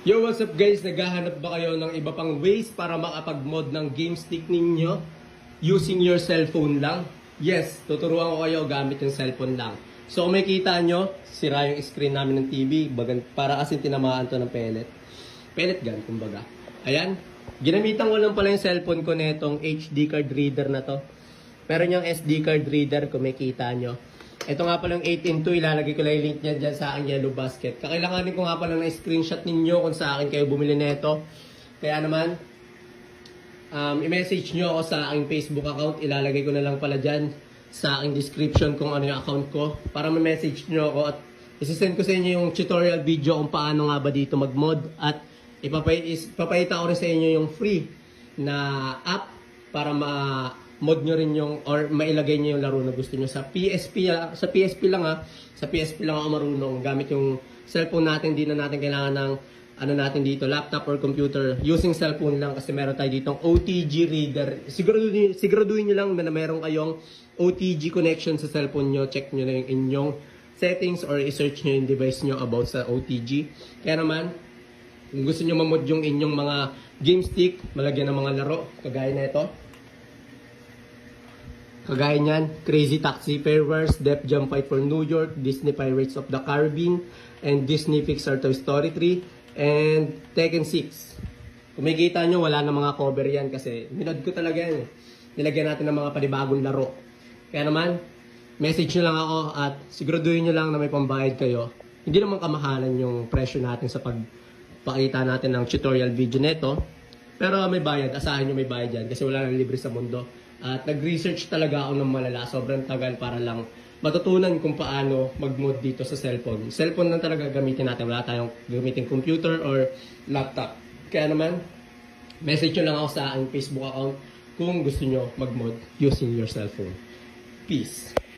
Yo, what's up guys? Naghahanap ba kayo ng iba pang ways para makapag-mod ng game stick ninyo using your cellphone lang? Yes, tuturuan ko kayo gamit yung cellphone lang. So kung makikita nyo, sira yung screen namin ng TV, para kasi tinamaan to ng pellet. Pellet gun, kumbaga. Ayan, ginamitan ko lang pala yung cellphone ko netong HD card reader na to. Meron yung SD card reader kung makikita nyo. Ito nga palang 8-in-2, ilalagay ko lang yung link niya dyan sa aking yellow basket. Kakailanganin ko nga palang na screenshot ninyo kung sa akin kayo bumili nito. Kaya naman, i-message nyo ako sa aking Facebook account. Ilalagay ko na lang pala dyan sa aking description kung ano yung account ko. Para ma-message nyo ako at isisend ko sa inyo yung tutorial video kung paano nga ba dito mag-mod. At ipapahita ko rin sa inyo yung free na app para mod nyo rin yung or mailagay nyo yung laro na gusto nyo sa PSP. Sa PSP lang sa PSP lang ako marunong gamit yung cellphone natin. Di na natin kailangan ng ano natin dito, laptop or computer, using cellphone lang kasi meron tayo ditong OTG reader. Siguraduhin nyo lang na meron kayong OTG connection sa cellphone nyo. Check nyo na yung inyong settings or i-search nyo yung device nyo about sa OTG. Kaya naman, kung gusto nyo mamod yung inyong mga game stick, malagyan ng mga laro kagaya na ito. Kagaya niyan, Crazy Taxi, Fairwares, Def Jam Fight for New York, Disney Pirates of the Caribbean, and Disney Pixar Toy Story 3, and Tekken 6. Kung makikita nyo, wala na mga cover yan kasi minod ko talaga yan. Nilagyan natin ng mga panibagong laro. Kaya naman, message nyo lang ako at siguraduhin nyo lang na may pambayad kayo. Hindi naman kamahalan yung presyo natin sa pagpakita natin ng tutorial video neto. Pero may bayad, asahan nyo may bayad yan kasi wala nang libre sa mundo. At nag-research talaga ako ng malala, sobrang tagal para lang matutunan kung paano mag-mod dito sa cellphone. Cellphone lang talaga gamitin natin, wala tayong gamitin computer or laptop. Kaya naman, message nyo lang ako sa aking Facebook account kung gusto nyo mag-mod using your cellphone. Peace!